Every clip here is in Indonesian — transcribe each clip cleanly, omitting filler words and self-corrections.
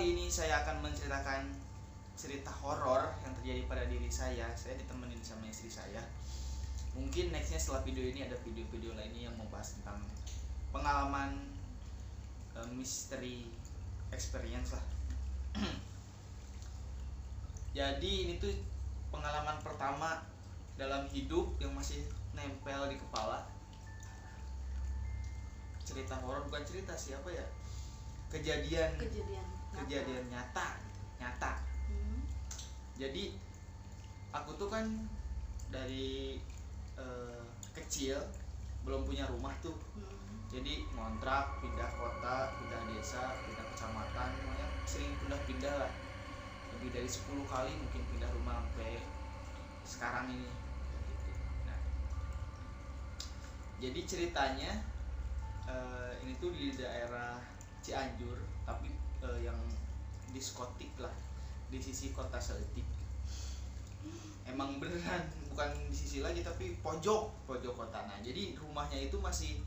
kali ini saya akan menceritakan cerita horor yang terjadi pada diri saya. Saya ditemenin sama istri saya. Mungkin nextnya setelah video ini ada video-video lainnya yang membahas tentang pengalaman misteri experience lah. Jadi ini tuh pengalaman pertama dalam hidup yang masih nempel di kepala. Cerita horor bukan cerita siapa ya? Kejadian nyata. Jadi aku tuh kan dari kecil belum punya rumah tuh. Jadi ngontrak, pindah kota, pindah desa, pindah kecamatan, semuanya sering pindah-pindah lah. Lebih dari 10 kali mungkin pindah rumah sampai sekarang ini gitu. Nah, jadi ceritanya ini tuh di daerah Cianjur, tapi yang diskotik lah, di sisi kota Seletik. Emang beneran bukan di sisi lagi tapi pojok kota. Nah, jadi rumahnya itu masih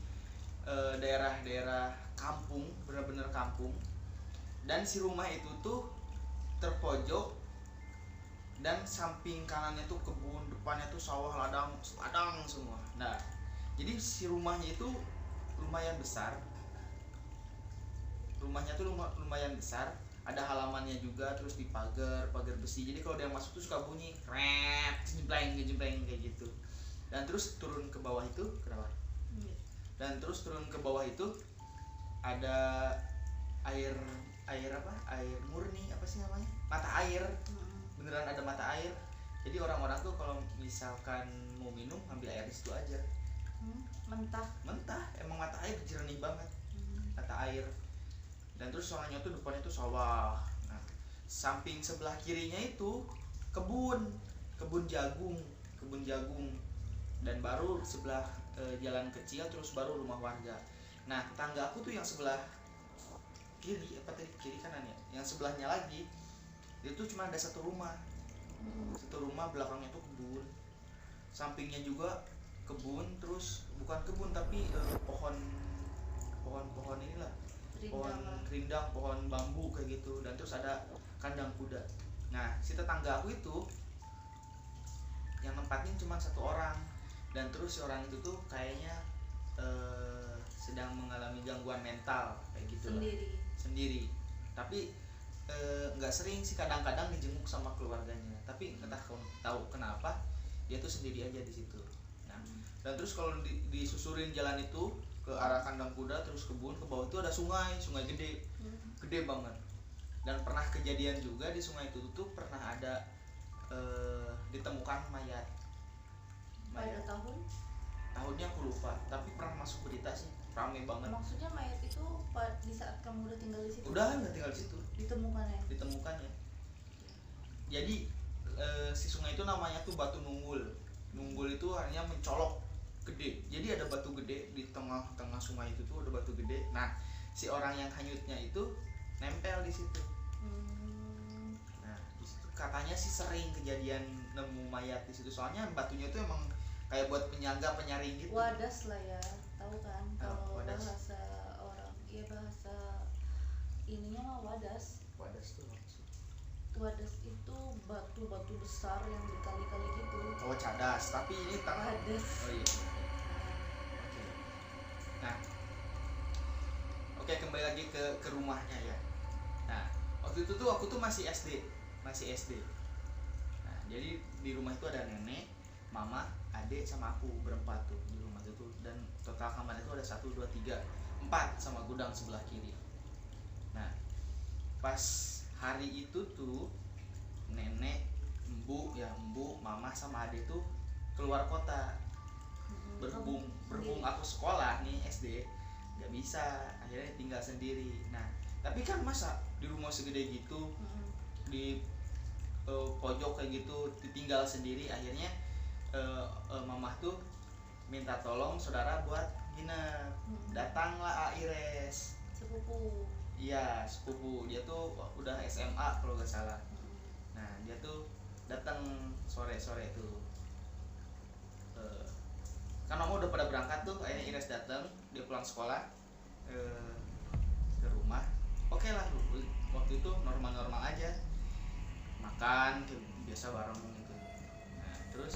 daerah-daerah kampung, bener-bener kampung. Dan si rumah itu tuh terpojok dan samping kanannya tuh kebun, depannya tuh sawah, ladang semua. Nah, jadi si rumahnya itu lumayan besar. Rumahnya tuh lumayan besar, ada halamannya juga, terus pagar besi. Jadi kalau dia masuk tuh suka bunyi krep, jempleng kayak gitu. Dan terus turun ke bawah itu, kenapa? Dan terus turun ke bawah itu ada air apa? Air murni, apa sih namanya? Mata air. Beneran ada mata air. Jadi orang-orang tuh kalau misalkan mau minum ambil air di situ aja. Mentah, emang mata air jernih banget. Mata air. Dan terus soalnya tuh depannya tuh sawah. Nah, samping sebelah kirinya itu kebun jagung. Dan baru sebelah jalan kecil, terus baru rumah warga. Nah, tetangga aku tuh yang sebelah kiri kanan ya, yang sebelahnya lagi itu cuma ada satu rumah. Belakangnya tuh kebun, sampingnya juga kebun, terus bukan kebun tapi pohon inilah, pohon rindang, pohon bambu kayak gitu. Dan terus ada kandang kuda. Nah, si tetangga aku itu yang nempatin cuma satu orang. Dan terus si orang itu tuh kayaknya sedang mengalami gangguan mental kayak gitu sendiri. Tapi nggak sering sih, kadang-kadang dijenguk sama keluarganya. Tapi entah tahu kenapa dia tuh sendiri aja di situ. Nah, dan terus kalau disusurin jalan itu ke arah kandang kuda, terus kebun, ke bawah itu ada sungai gede banget. Dan pernah kejadian juga di sungai itu tuh pernah ada ditemukan mayat. Pada tahunnya aku lupa, tapi pernah masuk berita sih, rame banget. Maksudnya mayat itu di saat kamu udah tinggal di situ? Udah nggak tinggal di situ. Ditemukannya. Jadi si sungai itu namanya tuh Batu Nunggul. Nunggul itu artinya mencolok, gede. Jadi ada batu gede di tengah sungai itu tuh, ada batu gede. Nah, si orang yang hanyutnya itu nempel di situ. Nah, di situ katanya sih sering kejadian nemu mayat di situ. Soalnya batunya itu emang kayak buat penyaga, penyaring gitu. Wadas lah ya, tahu kan? Kalau wadas. bahasa orang, ya bahasa ininya mah wadas. Wadas tuh maksud. Wadas itu batu-batu besar yang berkali-kali gitu. Oh, cadas, tapi ini wadas. Oh iya. Oke. Nah, oke, kembali lagi ke rumahnya ya. Nah, waktu itu tuh aku tuh masih SD. Nah, jadi di rumah itu ada nenek, mama, adik sama aku, berempat tuh di rumah itu tuh. Dan total kamar itu ada 1, 2, 3, 4 sama gudang sebelah kiri. Nah, pas hari itu tuh nenek, embu, mama sama adik tuh keluar kota. Berhubung aku sekolah nih SD, nggak bisa, akhirnya tinggal sendiri. Nah, tapi kan masa di rumah segede gitu, di pojok kayak gitu ditinggal sendiri. Akhirnya mamah tuh minta tolong saudara buat nginep. Datanglah Aires, sepupu. Iya, sepupu. Dia tuh udah SMA kalau nggak salah. Nah, dia tuh datang sore-sore tuh. Kan mama udah pada berangkat tuh, akhirnya Ires datang, dia pulang sekolah ke rumah. Oke lah, waktu itu normal-normal aja, makan kayak biasa bareng gitu. Nah terus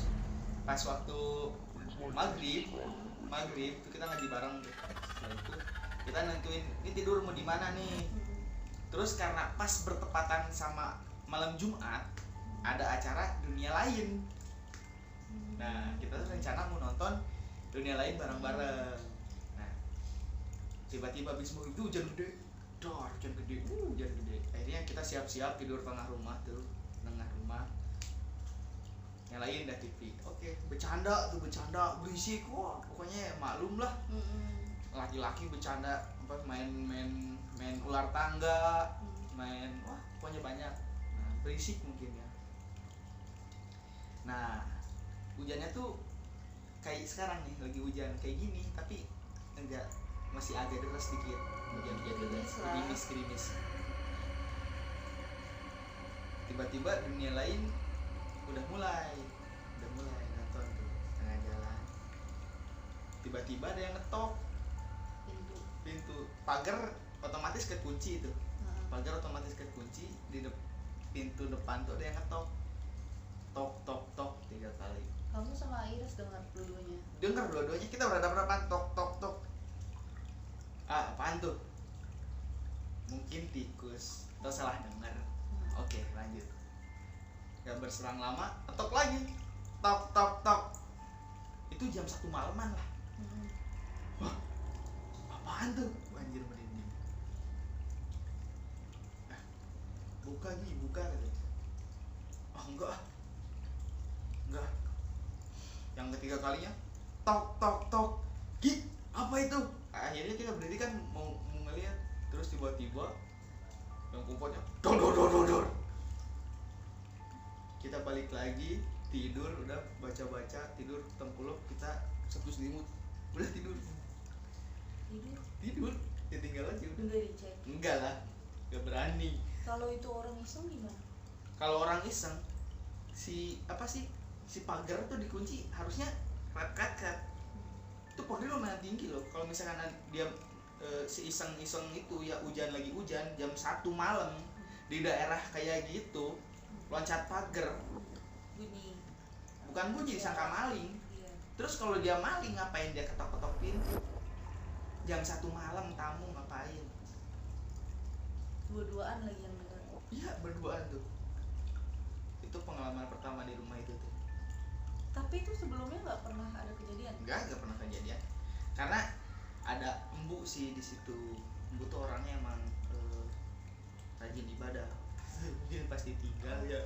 pas waktu maghrib itu kita ngaji bareng tuh. Setelah itu kita nentuin ini tidur mau di mana nih. Terus karena pas bertepatan sama malam Jumat ada acara dunia lain. Nah kita tuh rencana mau nonton dunia lain bareng-bareng. Nah tiba-tiba habis maghrib itu hujan gede, hujan gede. Akhirnya kita siap-siap tidur tengah rumah. Nyalain dah TV. Oke, bercanda berisik. Wah pokoknya maklum lah. Laki-laki bercanda apa main ular tangga, wah pokoknya banyak. Nah, berisik mungkin ya. Nah hujannya tuh kayak sekarang nih lagi hujan kayak gini, tapi enggak, masih agak deras sedikit, hujan deras, gerimis. Tiba-tiba dunia lain udah mulai nonton tuh tengah jalan. Tiba-tiba ada yang ngetok pintu pagar, otomatis kekunci itu. Pagar otomatis kekunci, di pintu depan tuh ada yang ngetok, tok 3 kali. Kamu sama Iris dengar dua-duanya? Dengar dua-duanya, kita berhadapan tok. Apaan tuh? Mungkin tikus atau salah dengar. Oke, lanjut. Gak berserang lama, ketok lagi, tok. Itu jam 1 malaman lah. Wah, apaan tuh? Banjir merinding. Buka katanya. Enggak. Yang ketiga kalinya, tok. Gih, apa itu? Akhirnya kita berdiri kan mau ngeliat, terus tiba-tiba yang kumpulnya dor. Kita balik lagi tidur, udah baca tidur tengkuluk, kita satu selimut udah tidur ya, tinggal aja udah. Enggak dicek? Enggak lah, gak berani. Kalau itu orang iseng gimana? Kalau orang iseng si pagar tuh dikunci, harusnya kat itu pagar lumayan tinggi loh. Kalau misalkan dia si iseng itu ya, lagi hujan jam 1 malam di daerah kayak gitu, loncat pagar bukan bunyi, disangka maling. Iya. Terus kalau dia maling, ngapain dia ketok pintu jam 1 malam, tamu ngapain? Dua-duaan lagi yang dengar. Iya, berduaan tuh. Itu pengalaman pertama di rumah itu tuh. Tapi itu sebelumnya nggak pernah ada kejadian? Nggak pernah kejadian. Karena ada embu sih di situ. Embu tuh orangnya emang rajin ibadah. Mungkin pasti tinggal ya.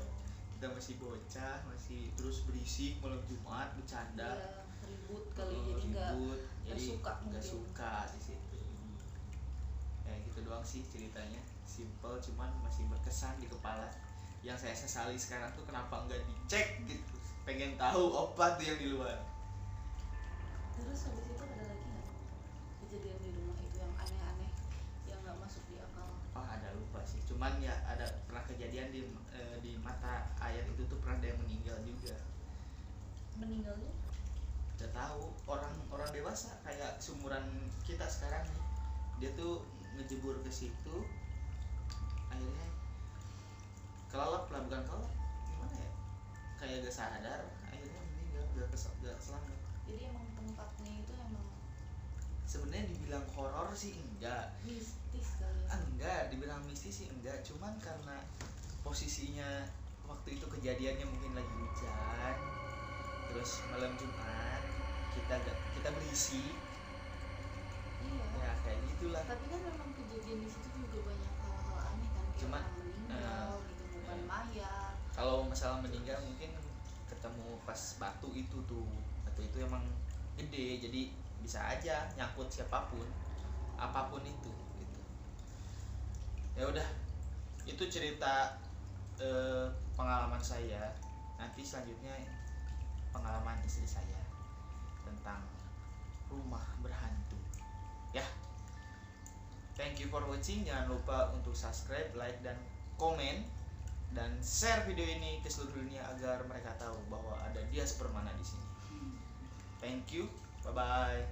Kita masih bocah, masih terus berisik malam Jumat, bercanda. Iya, ribut kali, jadi nggak suka di situ. Ya gitu doang sih ceritanya. Simple cuman masih berkesan di kepala. Yang saya sesali sekarang tuh kenapa nggak dicek gitu. Pengen tahu apa tuh yang di luar. Terus habis itu ada lagi nggak kejadian di rumah itu yang aneh-aneh, yang nggak masuk di akal? Ada lupa sih. Cuman ya ada pernah kejadian di mata air itu tuh pernah ada yang meninggal juga. Meninggalnya? Udah tahu, orang dewasa kayak seumuran kita sekarang nih. Dia tuh ngejebur ke situ, akhirnya kelelep lah, bukan kelelep, gimana ya, kayak gak sadar, akhirnya meninggal, gak selamat. Jadi emang tempatnya itu emang sebenarnya dibilang horor sih enggak, mistis kali ya? enggak, dibilang mistis sih enggak, cuman karena posisinya waktu itu kejadiannya mungkin lagi hujan, terus malam Jumat, kita berisi. Iya. Ya kayak gitulah. Tapi kan memang kejadian di situ juga banyak hal-hal aneh kan, kayak Cuman, orang meninggal gitu, bukan mayat. Kalau masalah meninggal mungkin ketemu pas batu itu emang gede, jadi bisa aja nyangkut siapapun, apapun itu gitu. Ya udah, itu cerita pengalaman saya. Nanti selanjutnya pengalaman istri saya tentang rumah berhantu ya. Thank you for watching. Jangan lupa untuk subscribe, like, dan komen, dan share video ini ke seluruh dunia agar mereka tahu bahwa ada diaspora mana di sini. Thank you, bye bye.